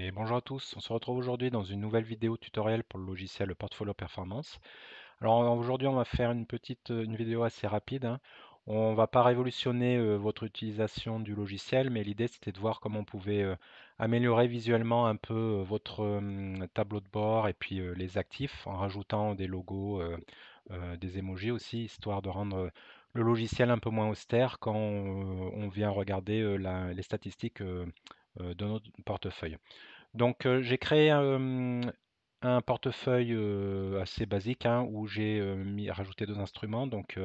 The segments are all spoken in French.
Et bonjour à tous, on se retrouve aujourd'hui dans une nouvelle vidéo tutoriel pour le logiciel Portfolio Performance. Alors aujourd'hui on va faire une vidéo assez rapide, hein. On va pas révolutionner votre utilisation du logiciel, mais l'idée c'était de voir comment on pouvait améliorer visuellement un peu votre tableau de bord et puis les actifs en rajoutant des logos, des emojis aussi, histoire de rendre le logiciel un peu moins austère quand on vient regarder les statistiques de notre portefeuille. Donc j'ai créé un portefeuille assez basique, hein, où j'ai rajouté deux instruments, donc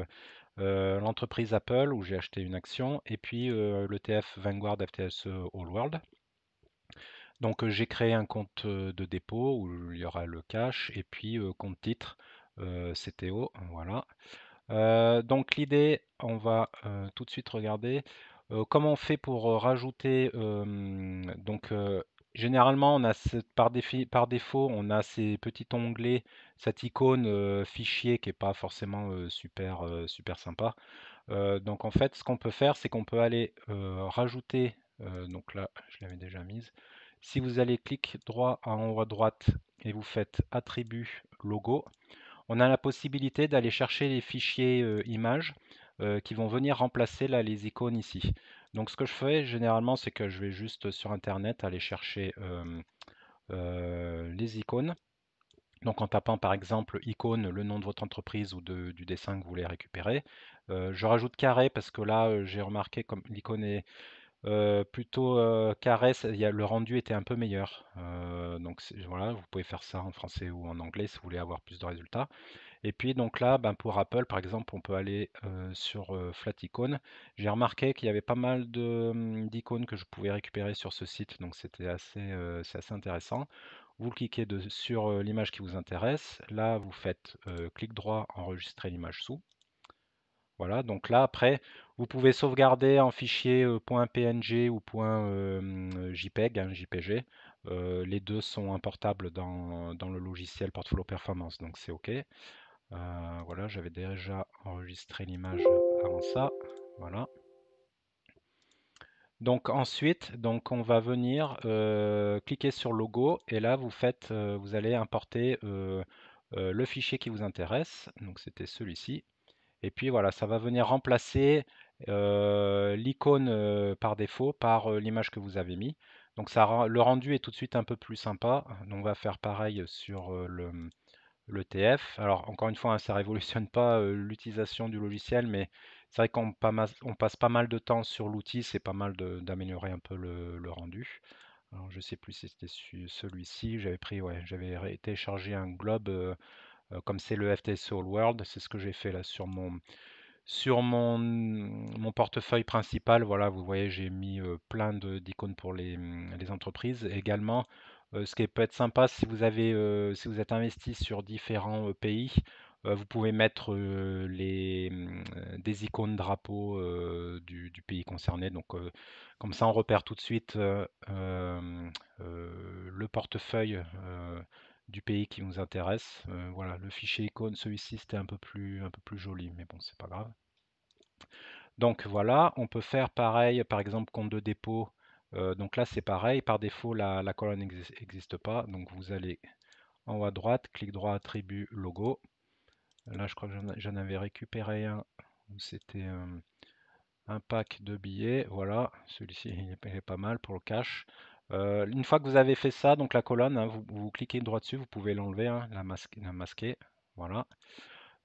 l'entreprise Apple où j'ai acheté une action et puis l'ETF Vanguard FTSE All World. Donc j'ai créé un compte de dépôt où il y aura le cash et puis compte titre CTO, voilà. Donc l'idée, on va tout de suite regarder comment on fait pour rajouter. Généralement, on a par défaut, on a ces petits onglets, cette icône fichier qui est pas forcément super sympa. Donc en fait, ce qu'on peut faire, c'est qu'on peut aller rajouter. Donc là, je l'avais déjà mise. Si vous allez clic droit en haut à droite et vous faites attribut logo, on a la possibilité d'aller chercher les fichiers images qui vont venir remplacer là, les icônes ici. Donc ce que je fais généralement, c'est que je vais juste sur Internet aller chercher les icônes. Donc en tapant par exemple icône, le nom de votre entreprise ou du dessin que vous voulez récupérer. Je rajoute carré parce que là j'ai remarqué comme l'icône est plutôt carré, le rendu était un peu meilleur. Donc voilà, vous pouvez faire ça en français ou en anglais si vous voulez avoir plus de résultats. Et puis donc là, ben, pour Apple, par exemple, on peut aller sur Flat Icon. J'ai remarqué qu'il y avait pas mal d'icônes que je pouvais récupérer sur ce site, donc c'est assez intéressant. Vous cliquez sur l'image qui vous intéresse. Là, vous faites clic droit, enregistrer l'image sous. Voilà, donc là, après, vous pouvez sauvegarder en fichier .png ou .jpeg, hein, JPG. Les deux sont importables dans le logiciel Portfolio Performance, donc c'est OK. Voilà, j'avais déjà enregistré l'image avant ça. Voilà. Donc ensuite, donc on va venir cliquer sur logo et là vous allez importer le fichier qui vous intéresse. Donc c'était celui-ci. Et puis voilà, ça va venir remplacer l'icône par défaut par l'image que vous avez mis. Donc le rendu est tout de suite un peu plus sympa. Donc on va faire pareil sur l'ETF. Alors encore une fois, hein, ça ne révolutionne pas l'utilisation du logiciel, mais c'est vrai on passe pas mal de temps sur l'outil, c'est pas mal d'améliorer un peu le rendu. Alors je sais plus si c'était celui-ci, ouais, j'avais téléchargé un globe comme c'est le FTSE All World, c'est ce que j'ai fait là sur mon portefeuille principal. Voilà, vous voyez, j'ai mis plein d'icônes pour les entreprises. Également, ce qui peut être sympa si vous êtes investi sur différents pays, vous pouvez mettre des icônes drapeaux du pays concerné. Donc, comme ça, on repère tout de suite le portefeuille du pays qui nous intéresse. Voilà, le fichier icône, celui-ci, c'était un peu plus joli, mais bon, c'est pas grave. Donc voilà, on peut faire pareil, par exemple compte de dépôt. Donc là c'est pareil, par défaut la colonne n'existe pas. Donc vous allez en haut à droite, clic droit, attribut, logo. Là je crois que j'en avais récupéré un où c'était un pack de billets. Voilà, celui-ci il est pas mal pour le cash. Une fois que vous avez fait ça, donc la colonne, hein, vous cliquez droit dessus, vous pouvez l'enlever, hein, la masquer. Voilà.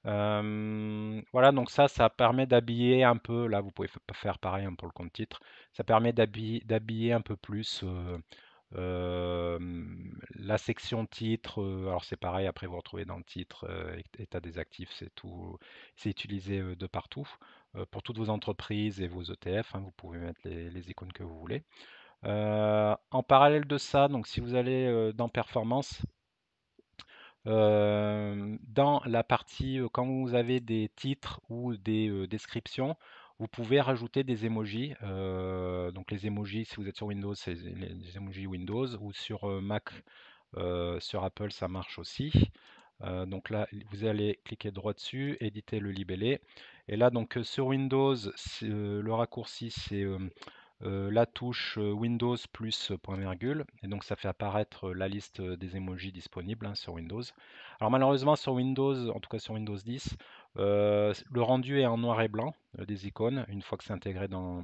Voilà, donc ça permet d'habiller un peu, là vous pouvez faire pareil, hein, pour le compte titre, ça permet d'habiller un peu plus euh, la section titre. Alors c'est pareil, après vous retrouvez dans le titre état des actifs, c'est tout, c'est utilisé de partout. Pour toutes vos entreprises et vos ETF, hein, vous pouvez mettre les icônes que vous voulez. En parallèle de ça, donc si vous allez dans Performance, dans la partie, quand vous avez des titres ou des descriptions, vous pouvez rajouter des emojis. Donc les emojis, si vous êtes sur Windows, c'est les emojis Windows, ou sur Mac, sur Apple, ça marche aussi. Donc là, vous allez cliquer droit dessus, éditer le libellé. Et là, donc sur Windows, le raccourci, c'est la touche Windows plus point virgule, et donc ça fait apparaître la liste des emojis disponibles hein, sur Windows. Alors malheureusement sur Windows, en tout cas sur Windows 10, le rendu est en noir et blanc des icônes une fois que c'est intégré dans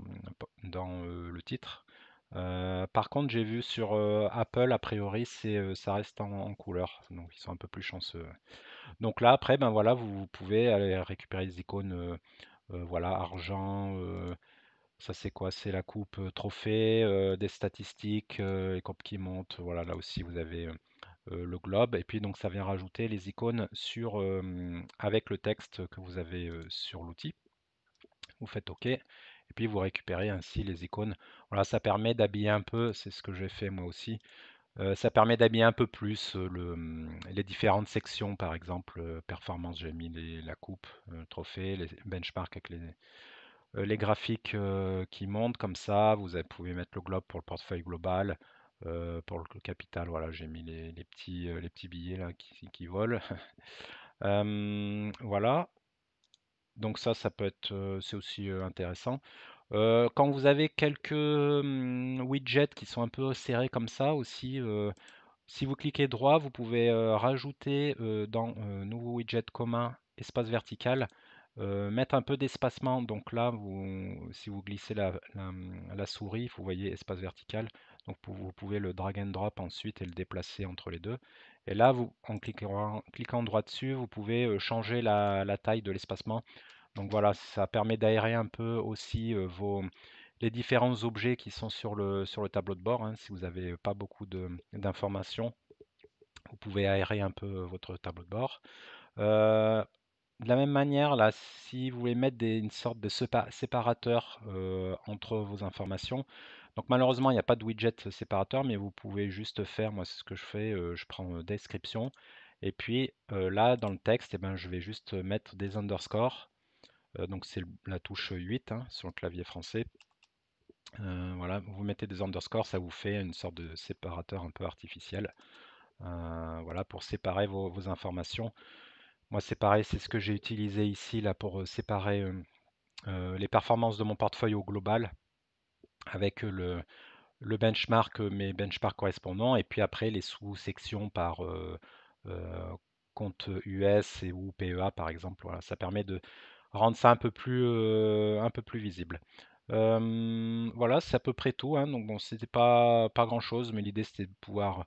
le titre. Par contre, j'ai vu sur Apple, a priori, ça reste en couleur, donc ils sont un peu plus chanceux. Donc là, après, ben voilà, vous pouvez aller récupérer les icônes, voilà, argent, ça c'est quoi? C'est la coupe trophée, des statistiques, les courbes qui montent. Voilà, là aussi vous avez le globe. Et puis donc ça vient rajouter les icônes avec le texte que vous avez sur l'outil. Vous faites OK. Et puis vous récupérez ainsi les icônes. Voilà, ça permet d'habiller un peu, c'est ce que j'ai fait moi aussi. Ça permet d'habiller un peu plus les différentes sections, par exemple, performance, j'ai mis la coupe, trophée, les benchmarks avec les graphiques qui montent comme ça. Pouvez mettre le globe pour le portefeuille global. Pour le capital, voilà, j'ai mis les petits billets là qui volent. Voilà, donc ça peut être, c'est aussi intéressant. Quand vous avez quelques widgets qui sont un peu serrés comme ça aussi, si vous cliquez droit, vous pouvez rajouter dans nouveau widget commun, espace vertical, mettre un peu d'espacement. Donc là, si vous glissez la souris, vous voyez espace vertical. Donc vous pouvez le drag and drop ensuite et le déplacer entre les deux. Et là, en cliquant droit dessus, vous pouvez changer la taille de l'espacement. Donc voilà, ça permet d'aérer un peu aussi les différents objets qui sont sur le tableau de bord, hein. Si vous n'avez pas beaucoup d'informations, vous pouvez aérer un peu votre tableau de bord. Euh, de la même manière, là, si vous voulez mettre une sorte de séparateur entre vos informations, donc malheureusement, il n'y a pas de widget séparateur, mais vous pouvez juste faire, moi c'est ce que je fais, je prends description, et puis là, dans le texte, eh ben, je vais juste mettre des underscores. Donc c'est la touche 8 hein, sur le clavier français. Voilà, vous mettez des underscores, ça vous fait une sorte de séparateur un peu artificiel. Voilà, pour séparer vos informations. Moi, c'est pareil, c'est ce que j'ai utilisé ici là pour séparer les performances de mon portefeuille au global avec le benchmark, mes benchmarks correspondants, et puis après les sous-sections par euh, compte US ou PEA par exemple. Voilà, ça permet de rendre ça un peu plus visible. Voilà, c'est à peu près tout, hein. Donc bon, c'était pas grand-chose, mais l'idée c'était de pouvoir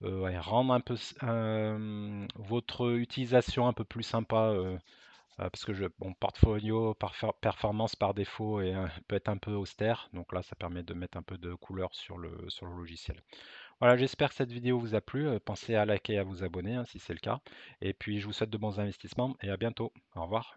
ouais, rendre un peu votre utilisation un peu plus sympa, parce que bon, portfolio performance par défaut peut être un peu austère. Donc là, ça permet de mettre un peu de couleur sur le logiciel. Voilà, j'espère que cette vidéo vous a plu. Pensez à liker et à vous abonner hein, si c'est le cas. Et puis, je vous souhaite de bons investissements et à bientôt. Au revoir.